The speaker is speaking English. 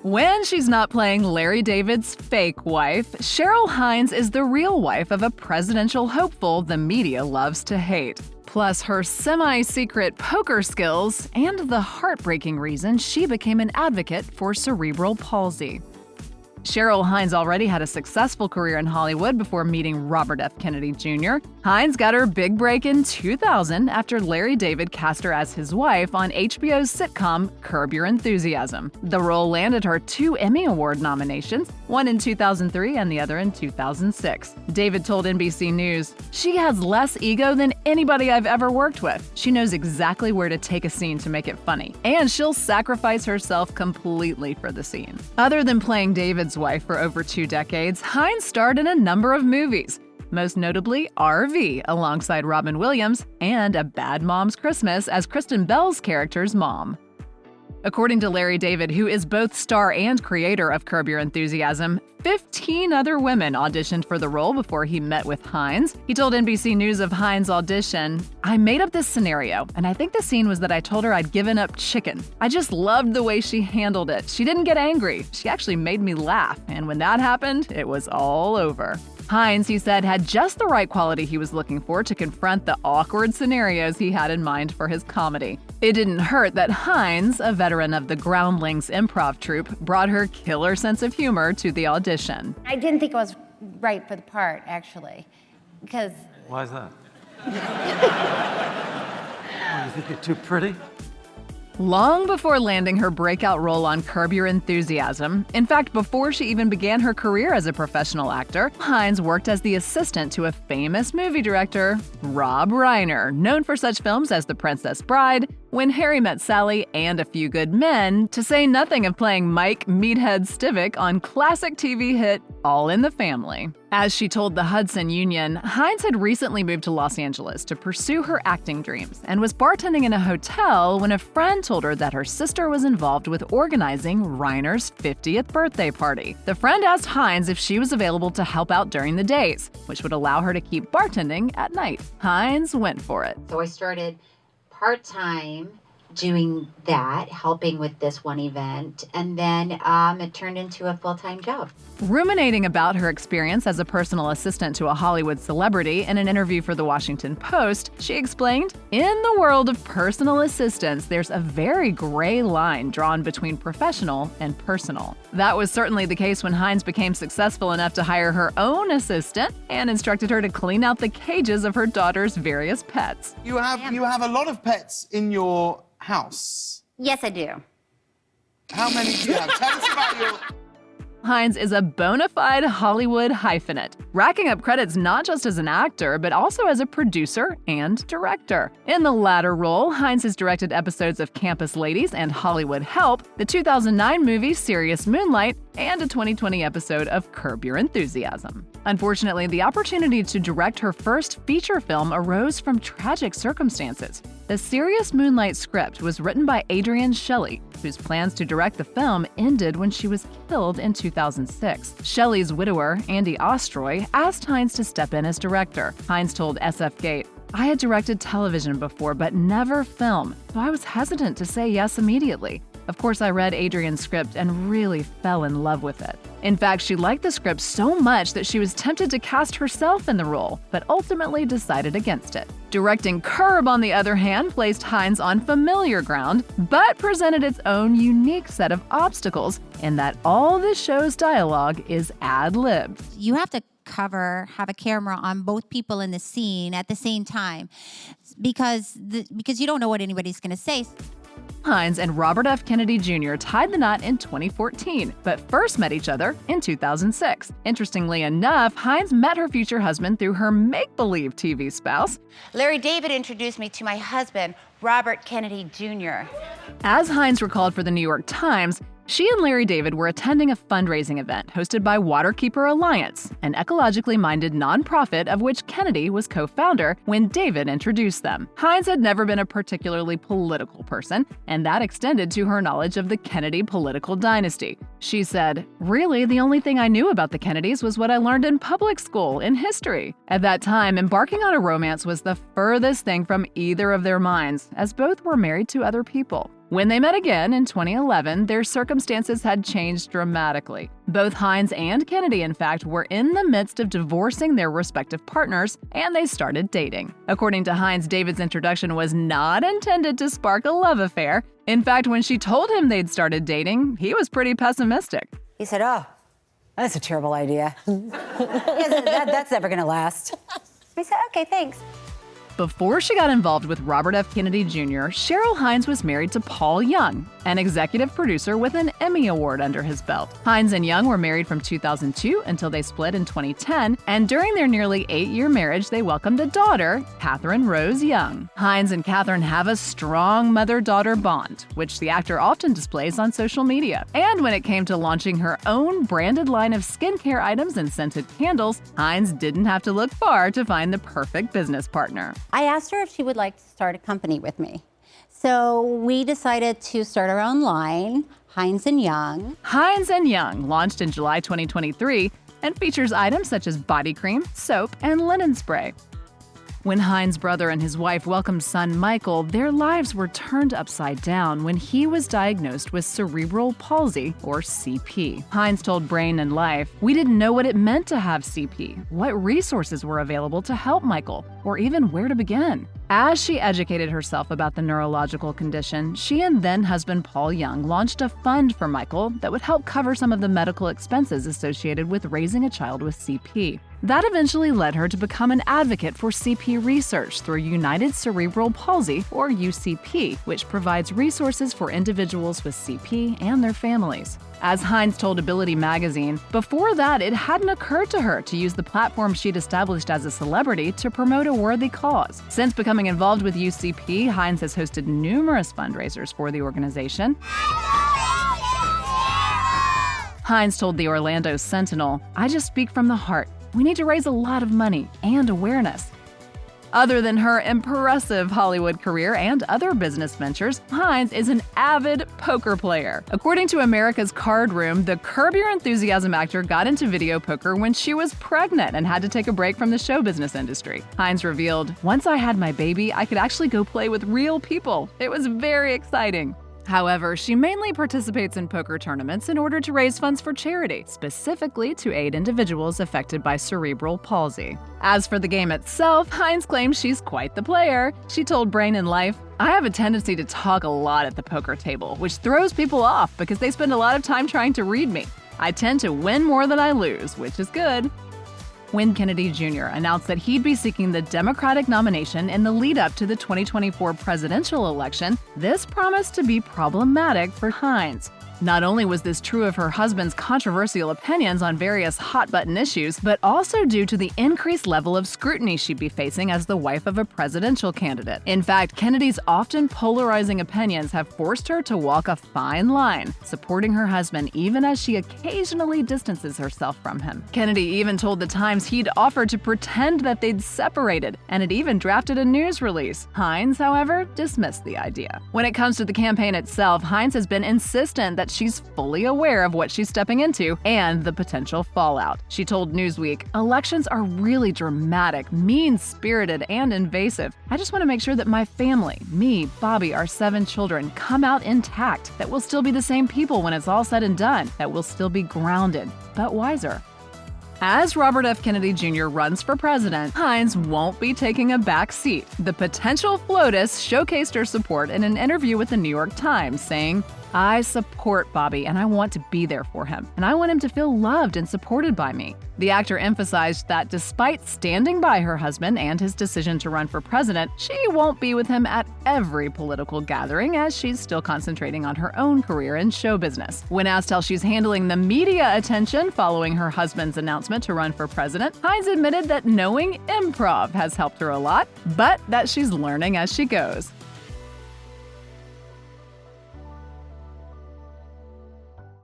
When she's not playing Larry David's fake wife, Cheryl Hines is the real wife of a presidential hopeful the media loves to hate. Plus her semi-secret poker skills and the heartbreaking reason she became an advocate for cerebral palsy. Cheryl Hines already had a successful career in Hollywood before meeting Robert F. Kennedy Jr. Hines got her big break in 2000 after Larry David cast her as his wife on HBO's sitcom Curb Your Enthusiasm. The role landed her 2 Emmy Award nominations, one in 2003 and the other in 2006. David told NBC News, "She has less ego than anybody I've ever worked with. She knows exactly where to take a scene to make it funny, and she'll sacrifice herself completely for the scene." Other than playing David's wife for over 2 decades, Hines starred in a number of movies, most notably RV alongside Robin Williams and A Bad Mom's Christmas as Kristen Bell's character's mom. According to Larry David, who is both star and creator of Curb Your Enthusiasm, 15 other women auditioned for the role before he met with Hines. He told NBC News of Hines' audition, "I made up this scenario, and I think the scene was that I told her I'd given up chicken. I just loved the way she handled it. She didn't get angry. She actually made me laugh, and when that happened, it was all over." Hines, he said, had just the right quality he was looking for to confront the awkward scenarios he had in mind for his comedy. It didn't hurt that Hines, a veteran of the Groundlings improv troupe, brought her killer sense of humor to the audition. I didn't think I was right for the part, actually, because... Why is that? Oh, you think you're too pretty? Long before landing her breakout role on Curb Your Enthusiasm, in fact, before she even began her career as a professional actor, Hines worked as the assistant to a famous movie director, Rob Reiner, known for such films as The Princess Bride, When Harry Met Sally, and A Few Good Men, to say nothing of playing Mike Meathead Stivic on classic TV hit All in the Family. As she told the Hudson Union, Hines had recently moved to Los Angeles to pursue her acting dreams and was bartending in a hotel when a friend told her that her sister was involved with organizing Reiner's 50th birthday party. The friend asked Hines if she was available to help out during the days, which would allow her to keep bartending at night. Hines went for it. So I started part-time doing that, helping with this one event, and then it turned into a full-time job. Ruminating about her experience as a personal assistant to a Hollywood celebrity in an interview for The Washington Post, she explained, "In the world of personal assistants, there's a very gray line drawn between professional and personal." That was certainly the case when Hines became successful enough to hire her own assistant and instructed her to clean out the cages of her daughter's various pets. You have a lot of pets in your house. Yes, I do. How many do you have? Tell us about your... Hines is a bona fide Hollywood hyphenate, racking up credits not just as an actor, but also as a producer and director. In the latter role, Hines has directed episodes of Campus Ladies and Hollywood Help, the 2009 movie Serious Moonlight, and a 2020 episode of Curb Your Enthusiasm. Unfortunately, the opportunity to direct her first feature film arose from tragic circumstances. The Serious Moonlight script was written by Adrienne Shelley, whose plans to direct the film ended when she was killed in 2006. Shelley's widower, Andy Ostroy, asked Hines to step in as director. Hines told SF Gate, "I had directed television before, but never film, so I was hesitant to say yes immediately. Of course, I read Adrienne's script and really fell in love with it. In fact, she liked the script so much that she was tempted to cast herself in the role, but ultimately decided against it." Directing Curb, on the other hand, placed Hines on familiar ground, but presented its own unique set of obstacles in that all the show's dialogue is ad-libbed. You have to have a camera on both people in the scene at the same time because you don't know what anybody's going to say. Hines and Robert F. Kennedy Jr. tied the knot in 2014, but first met each other in 2006. Interestingly enough, Hines met her future husband through her make-believe TV spouse. Larry David introduced me to my husband, Robert Kennedy Jr. As Hines recalled for the New York Times, she and Larry David were attending a fundraising event hosted by Waterkeeper Alliance, an ecologically minded nonprofit of which Kennedy was co-founder, when David introduced them. Hines had never been a particularly political person, and that extended to her knowledge of the Kennedy political dynasty. She said, "Really, the only thing I knew about the Kennedys was what I learned in public school, in history." At that time, embarking on a romance was the furthest thing from either of their minds, as both were married to other people. When they met again in 2011, their circumstances had changed dramatically. Both Hines and Kennedy, in fact, were in the midst of divorcing their respective partners, and they started dating. According to Hines, David's introduction was not intended to spark a love affair. In fact, when she told him they'd started dating, he was pretty pessimistic. He said, "Oh, that's a terrible idea. That's never going to last." I said, "Okay, thanks." Before she got involved with Robert F. Kennedy Jr., Cheryl Hines was married to Paul Young, an executive producer with an Emmy Award under his belt. Hines and Young were married from 2002 until they split in 2010, and during their nearly 8-year marriage, they welcomed a daughter, Catherine Rose Young. Hines and Catherine have a strong mother-daughter bond, which the actor often displays on social media. And when it came to launching her own branded line of skincare items and scented candles, Hines didn't have to look far to find the perfect business partner. I asked her if she would like to start a company with me. So we decided to start our own line, Hines & Young. Hines & Young launched in July 2023 and features items such as body cream, soap, and linen spray. When Hines' brother and his wife welcomed son Michael, their lives were turned upside down when he was diagnosed with cerebral palsy, or CP. Hines told Brain and Life, "We didn't know what it meant to have CP, what resources were available to help Michael, or even where to begin." As she educated herself about the neurological condition, she and then-husband Paul Young launched a fund for Michael that would help cover some of the medical expenses associated with raising a child with CP. That eventually led her to become an advocate for CP research through United Cerebral Palsy, or UCP, which provides resources for individuals with CP and their families. As Hines told Ability magazine, before that, it hadn't occurred to her to use the platform she'd established as a celebrity to promote a worthy cause. Since becoming involved with UCP, Hines has hosted numerous fundraisers for the organization. Hines told the Orlando Sentinel, "I just speak from the heart. We need to raise a lot of money and awareness." Other than her impressive Hollywood career and other business ventures, Hines is an avid poker player. According to America's Card Room, the Curb Your Enthusiasm actor got into video poker when she was pregnant and had to take a break from the show business industry. Hines revealed, "Once I had my baby, I could actually go play with real people. It was very exciting." However, she mainly participates in poker tournaments in order to raise funds for charity, specifically to aid individuals affected by cerebral palsy. As for the game itself, Hines claims she's quite the player. She told Brain and Life, "I have a tendency to talk a lot at the poker table, which throws people off because they spend a lot of time trying to read me. I tend to win more than I lose, which is good." When Kennedy Jr. announced that he'd be seeking the Democratic nomination in the lead-up to the 2024 presidential election, this promised to be problematic for Hines. Not only was this true of her husband's controversial opinions on various hot-button issues, but also due to the increased level of scrutiny she'd be facing as the wife of a presidential candidate. In fact, Kennedy's often polarizing opinions have forced her to walk a fine line, supporting her husband even as she occasionally distances herself from him. Kennedy even told The Times he'd offered to pretend that they'd separated, and had even drafted a news release. Hines, however, dismissed the idea. When it comes to the campaign itself, Hines has been insistent that she's fully aware of what she's stepping into and the potential fallout. She told Newsweek, "Elections are really dramatic, mean-spirited, and invasive. I just want to make sure that my family, me, Bobby, our 7 children, come out intact, that we'll still be the same people when it's all said and done, that we'll still be grounded, but wiser." As Robert F. Kennedy Jr. runs for president, Hines won't be taking a back seat. The potential FLOTUS showcased her support in an interview with the New York Times, saying, "I support Bobby and I want to be there for him, and I want him to feel loved and supported by me." The actor emphasized that despite standing by her husband and his decision to run for president, she won't be with him at every political gathering as she's still concentrating on her own career in show business. When asked how she's handling the media attention following her husband's announcement to run for president, Hines admitted that knowing improv has helped her a lot, but that she's learning as she goes.